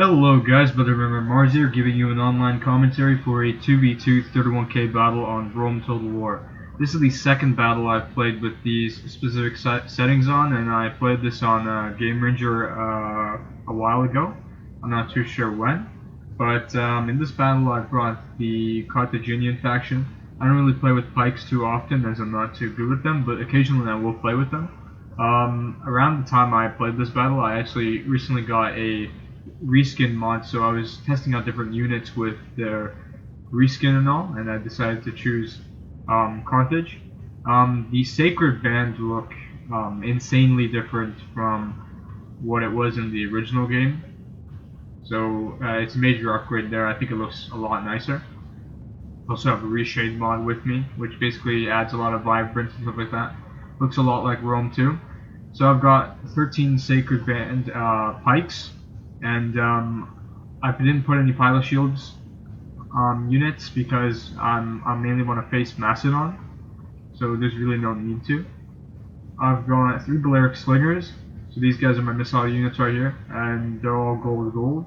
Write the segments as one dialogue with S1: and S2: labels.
S1: Hello guys, Brotherhood Mars here, giving you an online commentary for a 2v2 31k battle on Rome Total War. This is the second battle I've played with these specific settings on, and I played this on Game Ranger a while ago. I'm not too sure when, but in this battle I brought the Carthaginian faction. I don't really play with pikes too often as I'm not too good with them, but occasionally I will play with them. Around the time I played this battle, I actually recently got a reskin mod, so I was testing out different units with their reskin and all, and I decided to choose Carthage. The Sacred Band look insanely different from what it was in the original game, so it's a major upgrade there. I think it looks a lot nicer. I also have a reshade mod with me, which basically adds a lot of vibrance and stuff like that. Looks a lot like Rome 2. So I've got 13 Sacred Band pikes, and I didn't put any pilot shields units because I mainly want to face Macedon, so there's really no need to. I've got 3 Balearic Slingers, so these guys are my missile units right here, and they're all gold.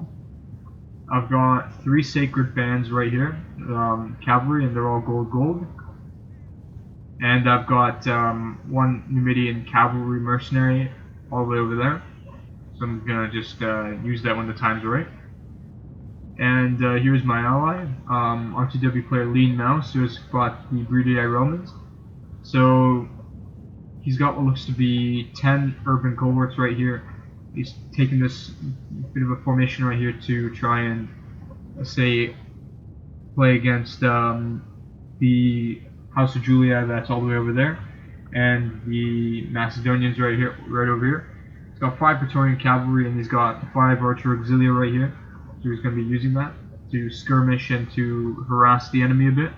S1: I've got 3 Sacred Bands right here, cavalry, and they're all gold. And I've got 1 Numidian cavalry mercenary all the way over there. So I'm gonna just use that when the time's right. And here's my ally, RTW player Lean Mouse, who's got the Brutei Romans. So he's got what looks to be 10 urban cohorts right here. He's taking this bit of a formation right here to try and play against the House of Julia that's all the way over there, and the Macedonians right over here. He's got 5 Praetorian cavalry, and he's got 5 archer auxilia right here. So he's going to be using that to skirmish and to harass the enemy a bit.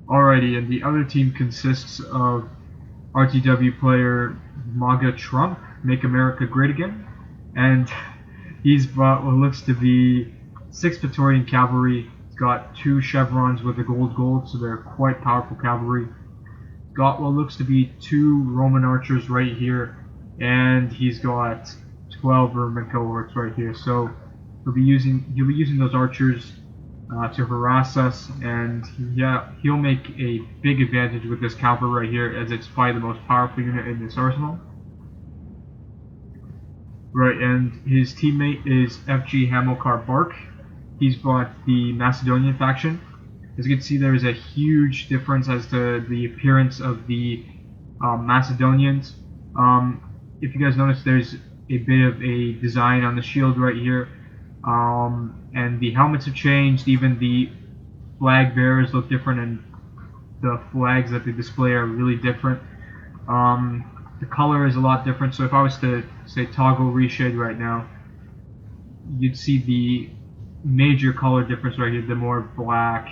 S1: Alrighty, and the other team consists of RTW player MAGA Trump, Make America Great Again, and he's brought what looks to be 6 Praetorian cavalry. He's got 2 chevrons with the gold, so they're quite powerful cavalry. Got what looks to be 2 Roman archers right here, and he's got 12 Roman cohorts right here. So he'll be using those archers to harass us, and yeah, he'll make a big advantage with this cavalry right here, as it's probably the most powerful unit in this arsenal. Right, and his teammate is FG Hamilcar Bark. He's brought the Macedonian faction. As you can see, there is a huge difference as to the appearance of the Macedonians. If you guys notice, there's a bit of a design on the shield right here, and the helmets have changed. Even the flag bearers look different, and the flags that they display are really different. The color is a lot different, so if I was to say toggle reshade right now, you'd see the major color difference right here. The more black,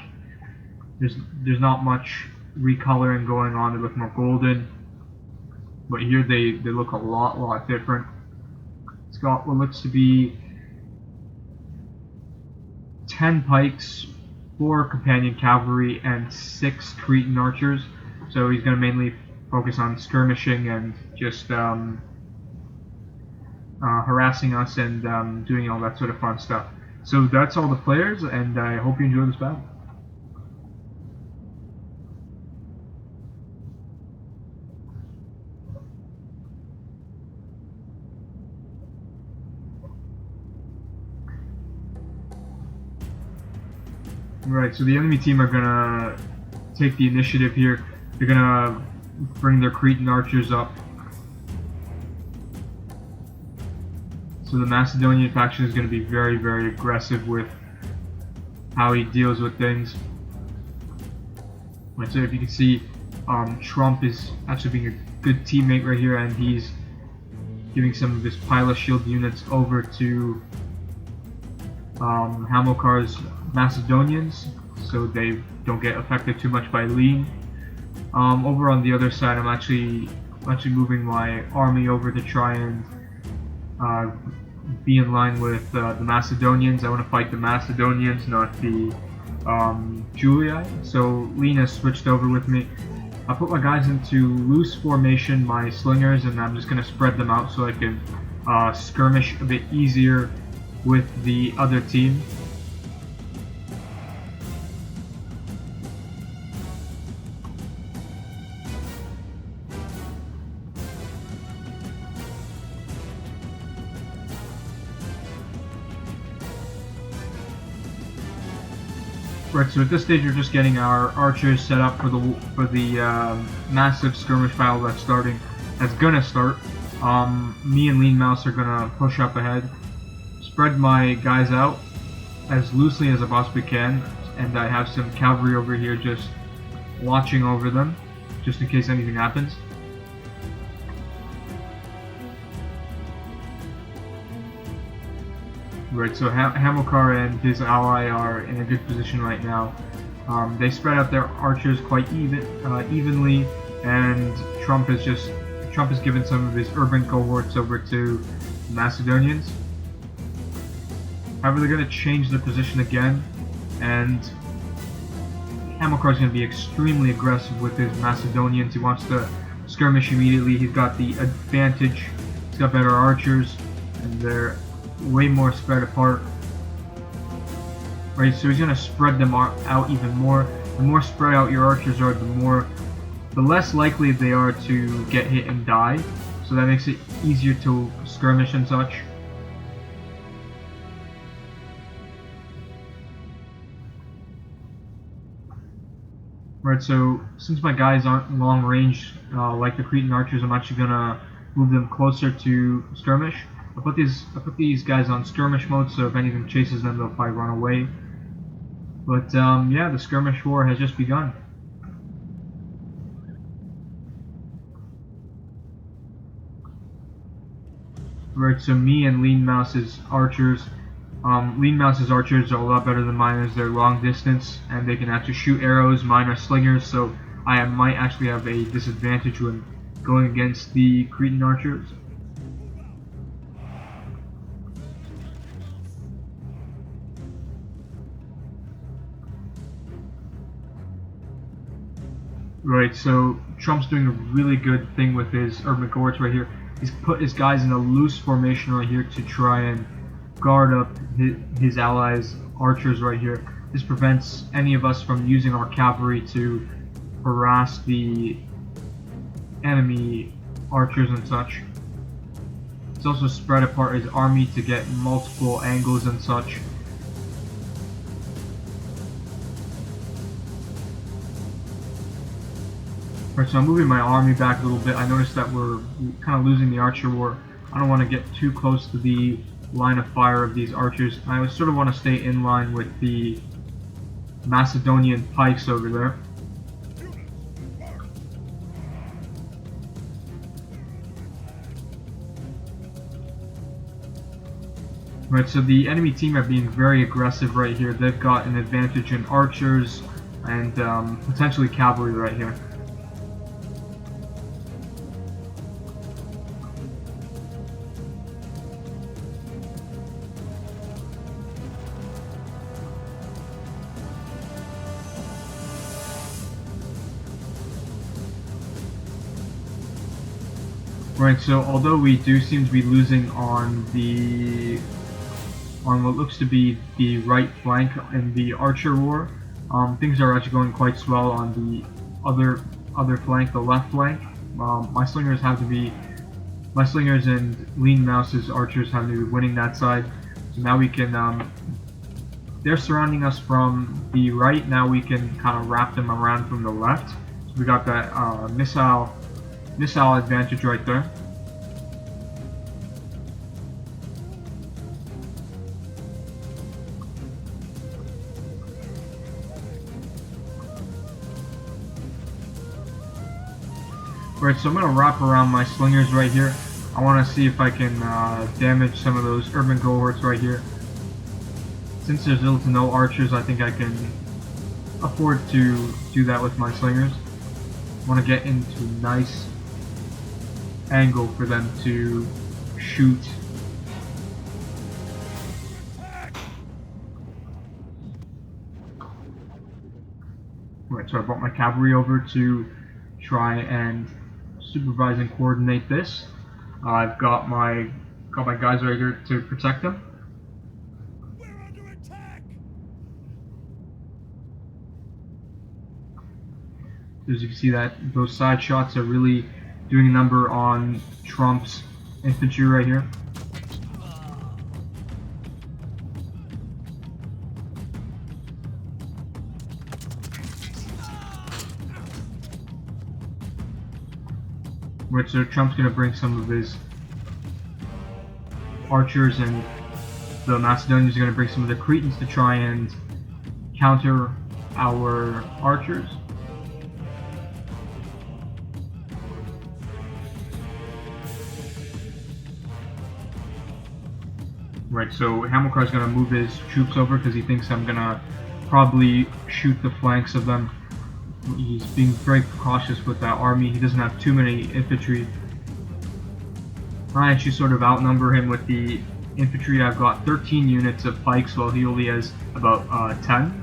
S1: there's not much recoloring going on. They look more golden, but here they look a lot different. It's got what looks to be 10 pikes, 4 companion cavalry, and 6 Cretan archers. So he's going to mainly focus on skirmishing and just harassing us and doing all that sort of fun stuff. So that's all the players, and I hope you enjoy this battle. Right, so the enemy team are gonna take the initiative here. They're gonna bring their Cretan archers up. So the Macedonian faction is gonna be very aggressive with how he deals with things. Right, so if you can see, Trump is actually being a good teammate right here, and he's giving some of his pilot shield units over to Hamilcar's Macedonians, so they don't get affected too much by lean. Over on the other side, I'm actually moving my army over to try and be in line with the Macedonians. I want to fight the Macedonians, not the Julii. So Lean has switched over with me. I put my guys into loose formation, my slingers, and I'm just going to spread them out so I can skirmish a bit easier with the other team. Right, so at this stage we're just getting our archers set up for the massive skirmish battle that's gonna start. Me and Lean Mouse are gonna push up ahead, spread my guys out as loosely as I possibly can, and I have some cavalry over here just watching over them, just in case anything happens. Right, so Hamilcar and his ally are in a good position right now. They spread out their archers quite evenly, and Trump has given some of his urban cohorts over to the Macedonians. However, they're going to change their position again, and Hamilcar is going to be extremely aggressive with his Macedonians. He wants to skirmish immediately. He's got the advantage. He's got better archers, and they're way more spread apart. Right, so he's going to spread them out even more. The more spread out your archers are, the less likely they are to get hit and die. So that makes it easier to skirmish and such. Right, so since my guys aren't long range like the Cretan archers, I'm actually going to move them closer to skirmish. I put these guys on skirmish mode, so if anything chases them, they'll probably run away. But yeah, the skirmish war has just begun. Right, so me and Lean Mouse's archers. Lean Mouse's archers are a lot better than mine as they're long distance, and they can actually shoot arrows. Mine are slingers, so I might actually have a disadvantage when going against the Cretan archers. Right, so Trump's doing a really good thing with his urban cohorts right here. He's put his guys in a loose formation right here to try and guard up his allies' archers right here. This prevents any of us from using our cavalry to harass the enemy archers and such. He's also spread apart his army to get multiple angles and such. Right, so I'm moving my army back a little bit. I noticed that we're kind of losing the archer war. I don't want to get too close to the line of fire of these archers. I sort of want to stay in line with the Macedonian pikes over there. Right, so the enemy team are being very aggressive right here. They've got an advantage in archers and potentially cavalry right here. Right, so although we do seem to be losing on what looks to be the right flank in the archer war, things are actually going quite swell on the other flank, the left flank. My slingers and Lean Mouse's archers have to be winning that side. So now we can, they're surrounding us from the right. Now we can kind of wrap them around from the left. So we got that missile advantage right there. Right, so I'm going to wrap around my slingers right here. I want to see if I can damage some of those urban cohorts right here. Since there's little to no archers, I think I can afford to do that with my slingers. I want to get into nice angle for them to shoot. Right, so I brought my cavalry over to try and supervise and coordinate this. I've got Got my guys right here to protect them.
S2: We're under attack!
S1: As you can see, that those side shots are really doing a number on Trump's infantry right here. Right, so Trump's gonna bring some of his archers, and the Macedonians are gonna bring some of the Cretans to try and counter our archers. Right, so Hamilcar's gonna move his troops over because he thinks I'm gonna probably shoot the flanks of them. He's being very cautious with that army. He doesn't have too many infantry. I actually sort of outnumber him with the infantry. I've got 13 units of pikes while he only has about 10.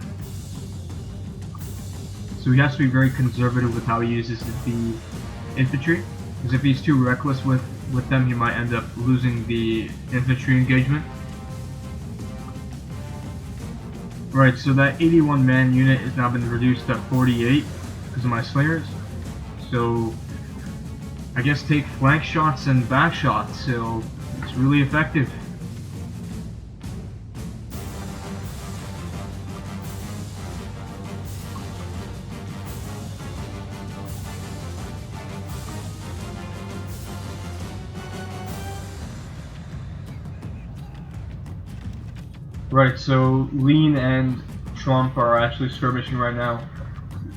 S1: So he has to be very conservative with how he uses the infantry, because if he's too reckless with them, he might end up losing the infantry engagement. Right, so that 81 man unit has now been reduced to 48 because of my slingers. So I guess take flank shots and back shots, so it's really effective. Right, so Lean and Trump are actually skirmishing right now.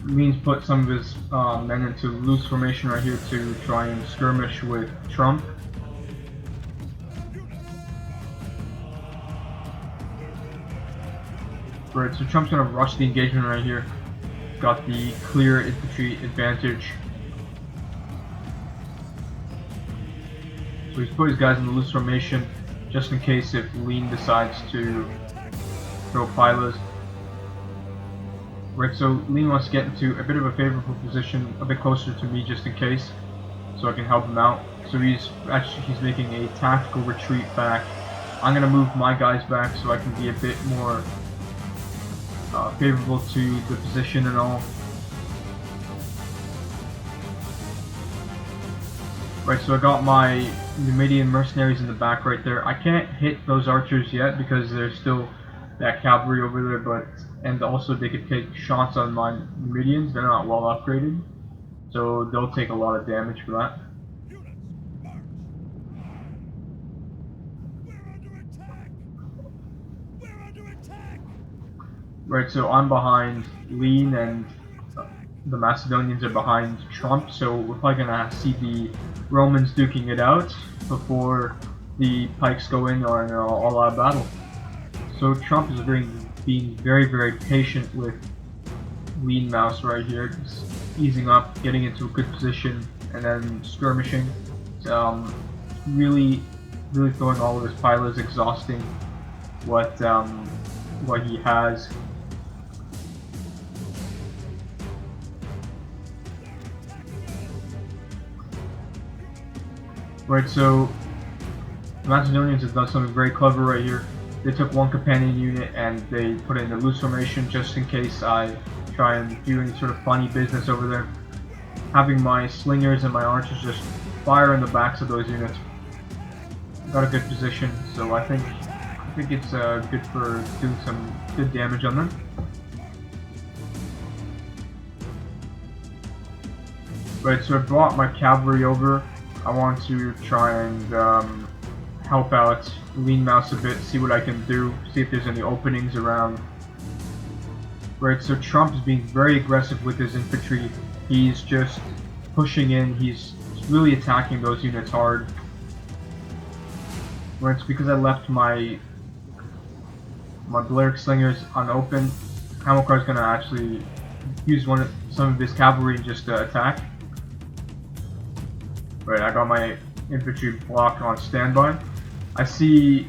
S1: Lean's put some of his men into loose formation right here to try and skirmish with Trump. Right, so Trump's gonna rush the engagement right here. Got the clear infantry advantage. So he's put his guys in the loose formation just in case if Lean decides to throw pilas. Right, so Lean wants to get into a bit of a favorable position, a bit closer to me just in case, so I can help him out. So he's making a tactical retreat back. I'm gonna move my guys back so I can be a bit more favorable to the position and all. Right, so I got my Numidian mercenaries in the back right there. I can't hit those archers yet because there's still that cavalry over there, and also they could take shots on my Numidians. They're not well upgraded, so they'll take a lot of damage for that.
S2: We're under attack!
S1: Right, so I'm behind Lean and the Macedonians are behind Trump, so we're probably gonna see the Romans duking it out before the pikes go in on an all-out battle. So Trump is being very, very patient with Lean Mouse right here, just easing up, getting into a good position, and then skirmishing. Really throwing all of his pilots, exhausting what he has. Right, so the Macedonians have done something very clever right here. They took one companion unit and they put it in a loose formation just in case I try and do any sort of funny business over there. Having my slingers and my archers just fire in the backs of those units. Got a good position, so I think it's good for doing some good damage on them. Right, so I brought my cavalry over. I want to try and help out Lean Mouse a bit, see what I can do, see if there's any openings around. Right, so Trump is being very aggressive with his infantry. He's just pushing in, he's really attacking those units hard. Right, it's because I left my Balearic slingers unopened. Hamilcar's gonna actually use some of his cavalry just to attack. Right, I got my infantry block on standby. I see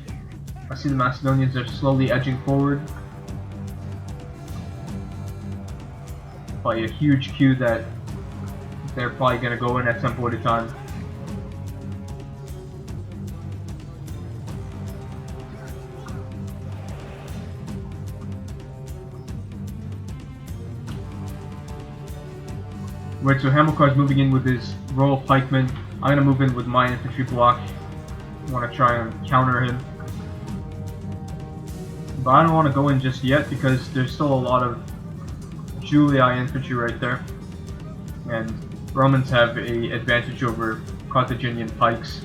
S1: the Macedonians are slowly edging forward. Probably a huge queue that they're probably going to go in at some point in time. Right, so Hamilcar's moving in with his Royal Pikemen. I'm gonna move in with my infantry block. I want to try and counter him. But I don't want to go in just yet because there's still a lot of Julii infantry right there. And Romans have a advantage over Carthaginian pikes.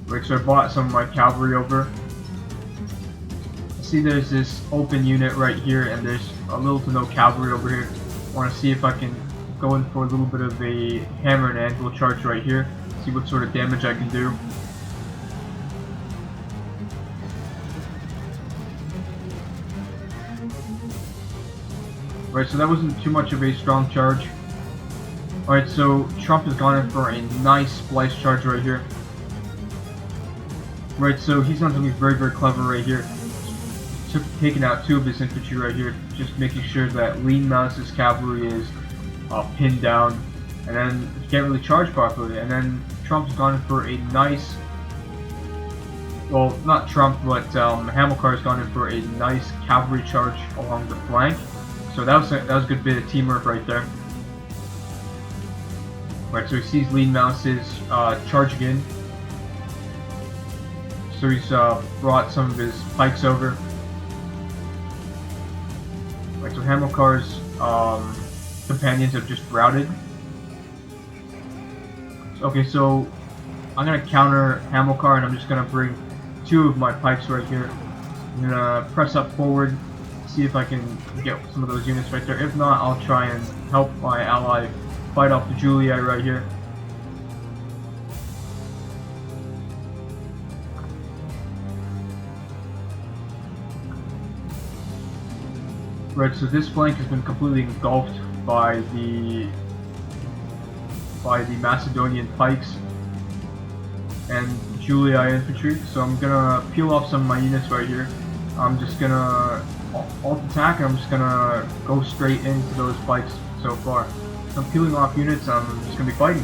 S1: Right, so I bought some of my cavalry over. See, there's this open unit right here, and there's a little to no cavalry over here. I want to see if I can go in for a little bit of a hammer and anvil charge right here. See what sort of damage I can do. Right, so that wasn't too much of a strong charge. Alright, so Trump has gone in for a nice splice charge right here. Right, so he's done something very, very clever right here. Taking out 2 of his infantry right here, just making sure that Lean Mouse's cavalry is pinned down, and then he can't really charge properly. And then Trump's gone in for a nice, well, not Trump, but Hamilcar's gone in for a nice cavalry charge along the flank. So that was a good bit of teamwork right there. Right, so he sees Lean Mouse's charging in. So he's brought some of his pikes over. Right, so Hamilcar's companions have just routed. Okay, so I'm gonna counter Hamilcar, and I'm just gonna bring 2 of my pikes right here. I'm gonna press up forward, see if I can get some of those units right there. If not, I'll try and help my ally fight off the Julii right here. Right, so this flank has been completely engulfed by the Macedonian pikes and Julii infantry. So I'm gonna peel off some of my units right here. I'm just gonna alt attack, and I'm just gonna go straight into those pikes so far. So I'm peeling off units, and I'm just gonna be fighting.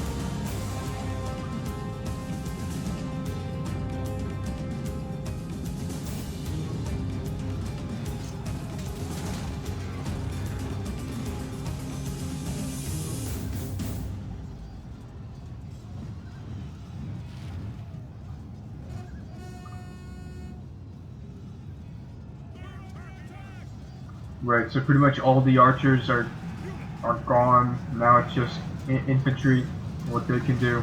S1: Right, so pretty much all the archers are gone. Now it's just infantry, what they can do.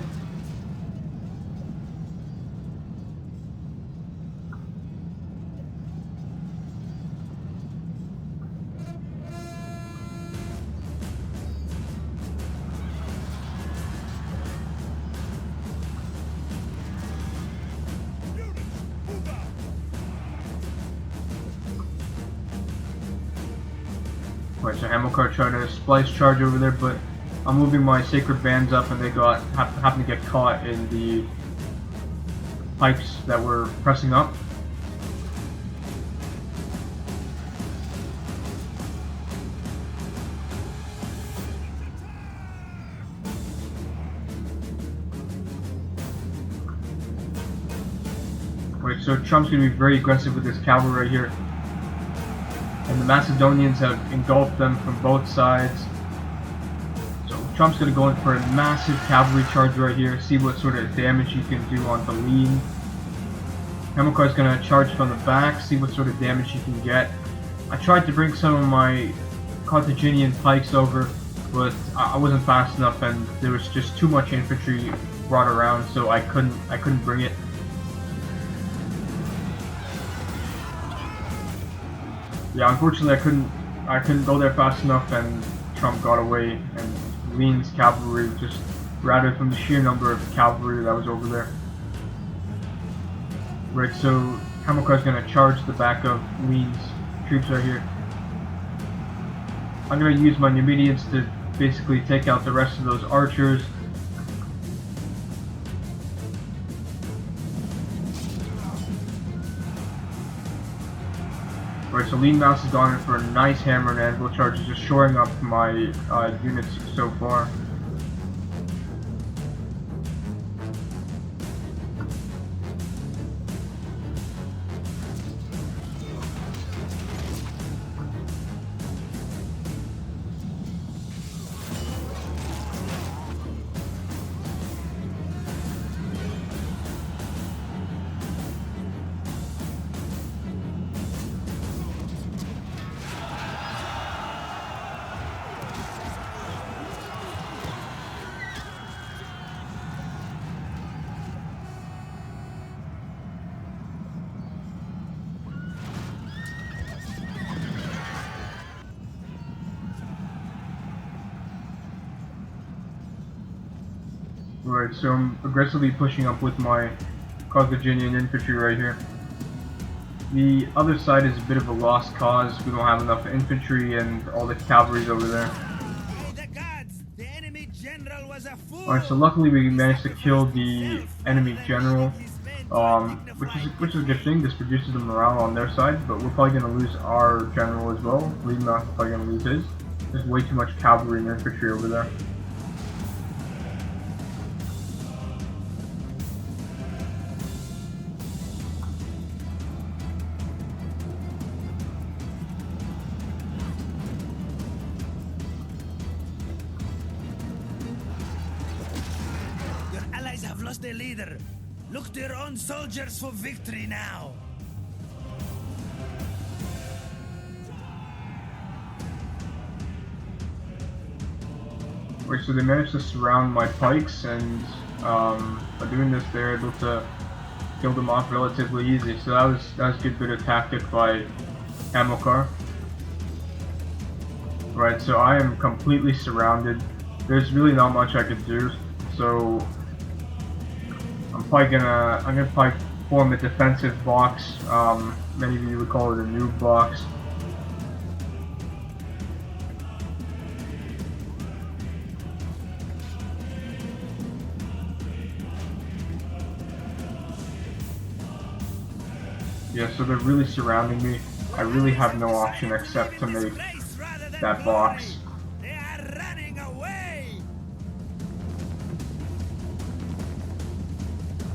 S1: Right, so Hamilcar tried to splice charge over there, but I'm moving my sacred bands up, and they happened to get caught in the pikes that were pressing up. Right, so Trump's going to be very aggressive with his cavalry right here. And the Macedonians have engulfed them from both sides. So Trump's going to go in for a massive cavalry charge right here, see what sort of damage he can do on the lean. Hamilcar's going to charge from the back, see what sort of damage he can get. I tried to bring some of my Carthaginian pikes over, but I wasn't fast enough, and there was just too much infantry brought around, so I couldn't bring it. Yeah, unfortunately I couldn't go there fast enough, and Trump got away, and Lean's cavalry just routed from the sheer number of cavalry that was over there. Right, so Hamilcar's gonna charge the back of Lean's troops right here. I'm gonna use my Numidians to basically take out the rest of those archers. Right, so Lean Mouse has gone in for a nice hammer and anvil charge, just shoring up my units so far. Right, so I'm aggressively pushing up with my Carthaginian infantry right here. The other side is a bit of a lost cause. We don't have enough infantry and all the cavalry's over there.
S2: By the gods, the enemy general was a fool.
S1: Alright, so luckily we managed to kill the enemy general, which is a good thing. This reduces the morale on their side, but we're probably going to lose our general as well. Leadmouse is probably going to lose his. There's way too much cavalry and infantry over there.
S2: Your allies have lost their leader. Look to your own soldiers for victory now.
S1: Right, so they managed to surround my pikes, and by doing this, they're able to kill them off relatively easy. So that was a good bit of tactic by Hamilcar. Right, so I am completely surrounded. There's really not much I could do. So I'm gonna probably form a defensive box. Many of you would call it a noob box. Yeah, so they're really surrounding me. I really have no option except to make that box.
S2: They are running away.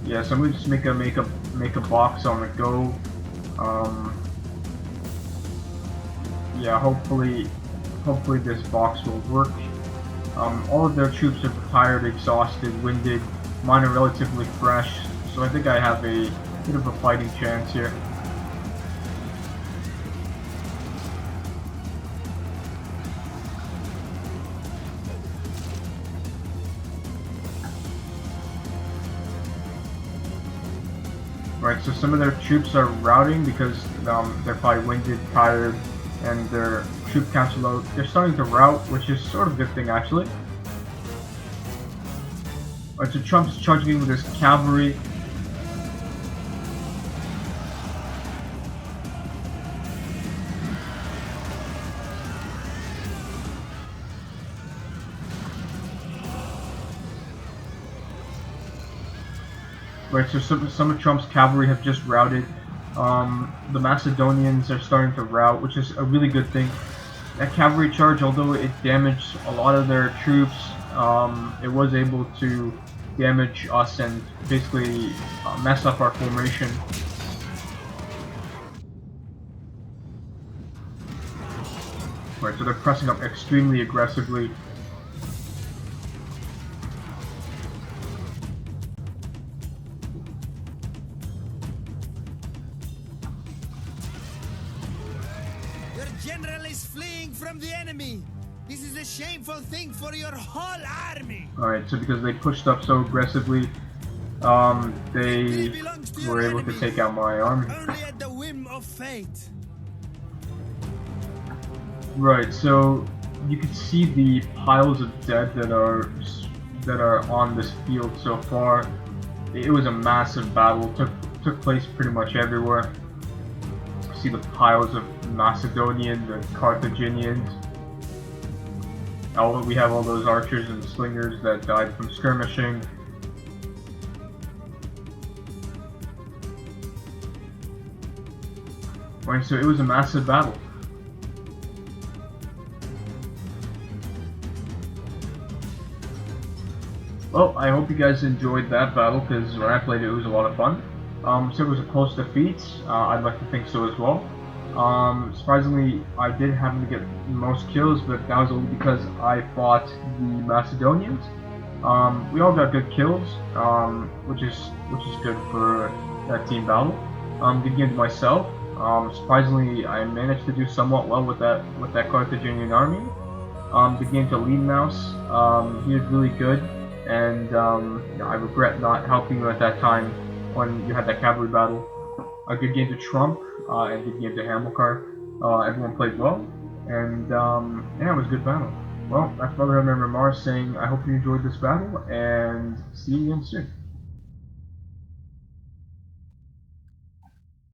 S1: Yeah, so I'm gonna just make a box on the go. Yeah, hopefully this box will work. All of their troops are tired, exhausted, winded. Mine are relatively fresh, so I think I have a bit of a fighting chance here. Right, so some of their troops are routing because they're probably winded, tired, and their troop counts are low. They're starting to rout, which is sort of a good thing actually. Right, so Trump's charging in with his cavalry. Right, so some of Trump's cavalry have just routed. The Macedonians are starting to rout, which is a really good thing. That cavalry charge, although it damaged a lot of their troops, it was able to damage us and basically mess up our formation. Right, so they're pressing up extremely aggressively.
S2: Your general is fleeing from the enemy. This is a shameful thing for your whole army.
S1: Alright, so because they pushed up so aggressively, they were able to take out my army.
S2: Only at the whim of fate.
S1: Right, so you can see the piles of dead that are on this field so far. It was a massive battle. Took place pretty much everywhere. See the piles of Macedonians and Carthaginians. We have all those archers and slingers that died from skirmishing. Right, so it was a massive battle. Well, I hope you guys enjoyed that battle, because when I played it was a lot of fun. So it was a close defeat. I'd like to think so as well. Surprisingly, I did happen to get most kills, but that was only because I fought the Macedonians. We all got good kills, which is good for that team battle. Good game to myself. Surprisingly, I managed to do somewhat well with that Carthaginian army. Good game to Leadmouse. He was really good, and I regret not helping you at that time when you had that cavalry battle. A good game to Trump, and good game to Hamilcar. Everyone played well, and yeah, it was a good battle. Well, that's Brotherhood member Mars saying, I hope you enjoyed this battle, and see you again soon.